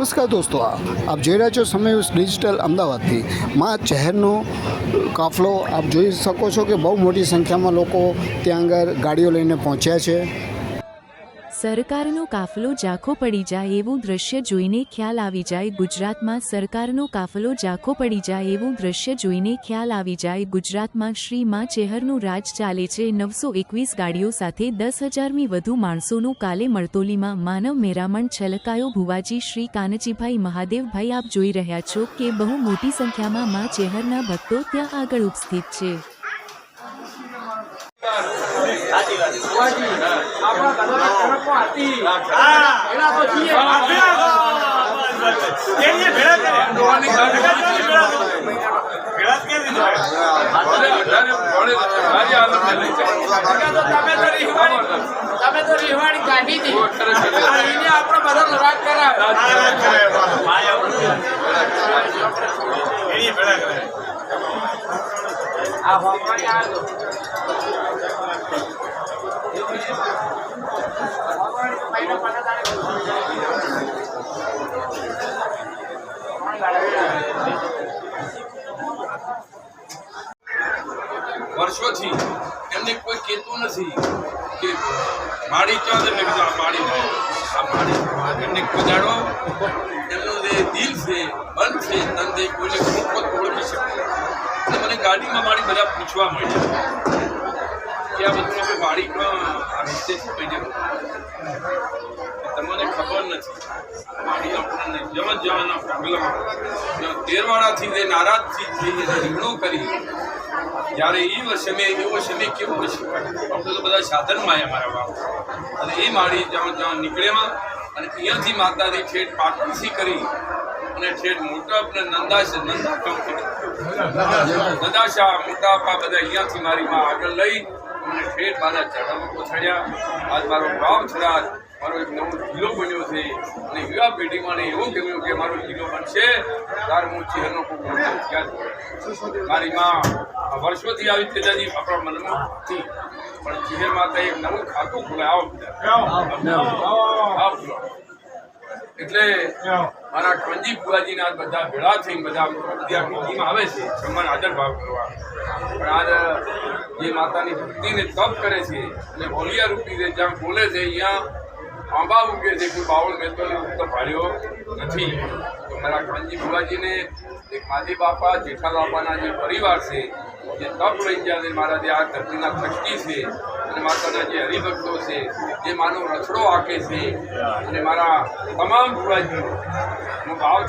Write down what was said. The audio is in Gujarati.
નમસ્કાર દોસ્તો, આપ જોઈ રહ્યા છો સમય ડિજિટલ અમદાવાદથી માં ચહેરનો કાફલો આપ જોઈ શકો છો કે બહુ મોટી સંખ્યામાં લોકો ત્યાં આગળ ગાડીઓ લઈને પહોંચ્યા છે। સરકારનો કાફલો ઝાંખો પડી જાય એવું દ્રશ્ય જોઈને ખ્યાલ આવી જાય ગુજરાતમાં સરકારનો કાફલો ઝાંખો પડી જાય એવું દ્રશ્ય જોઈને ખ્યાલ આવી જાય ગુજરાતમાં શ્રી માં ચેહરનું રાજ ચાલે છે। 921 ગાડીઓ સાથે 10,000મી વધુ માણસોનું કાલે મરતોલીમાં માનવ મેરામણ છલકાયો। ભુવાજી શ્રી કાનજીભાઈ મહાદેવભાઈ આપ જોઈ રહ્યા છો કે બહુ મોટી સંખ્યામાં માં ચેહરના ભક્તો ત્યાં આગળ ઉપસ્થિત છે। વર્ષોથી એમને કોઈ કહેતું નથી કે માડી ચો ને કીધું આ માડી આ માડી એમને કુદાડો એમનું જે દિલ છે મન છે તન છે કોઈને ખૂબ ઓળખી શકે। અને મને ગાડીમાં માડી બધા પૂછવા મળ્યા કે આ બધું આપણે માડીમાં આ રીતે કહીને તમને ખબર નથી માડી આપણને જમત જવાના પગલામાં તેરવાળાથી જે નારાજથી થઈ રીંગણો કરી જ્યારે એ સમય એવો સમય કેવો હશે આપણે તો બધા સાધનમાં આવ્યા મારા બાપ અને એ માળી જ્યાં નીકળ્યા અને અહીંયાથી માતાજી ઠેઠ પાટણથી કરી અને ઠેઠ મોટા નંદાશા મોટાપા બધા અહીંયાથી મારી માં આગળ લઈ અને ઠેઠ મારા ચરણમાં પહોંચાડ્યા। આજ મારો ભાવ છરાજ મારો એક નવો જિલ્લો બન્યો છે અને યુવા પેઢીમાં એવું કહેવું કે મારો જિલ્લો બનશે ત્યારે હું ચહેરનો ખૂબ મોટો મારી માં વર્ષોથી આવી તેજાજી આપણા મનમાં હતી પણ ચહેર માતા એક નવું ખાતું ખોલાય એટલે મારા કાનજી બુવાજીને આજ બધા ભેળા થઈને બધા મીટિંગમાં આવે છે સન્માન આદર ભાવ કરવા પણ આજ જે માતાની ભક્તિને તપ કરે છે અને હોલિયા રૂપી છે જ્યાં બોલે છે અહીંયા આંબા ઉગે છે કોઈ બાવળ મેતોને ઉગતો ભાળ્યો નથી। તો મારા કાનજી બુવાજીને એક માદી બાપા જેઠા બાપાના જે પરિવાર છે જે તપ લઈ ગયા છે મારા જે આ ધરતીના ટ્રસ્ટી છે અને માતાના જે હરિભક્તો છે જે માનો રસડો આંકે છે અને મારા તમામ બુવાજીનો હું ભાવ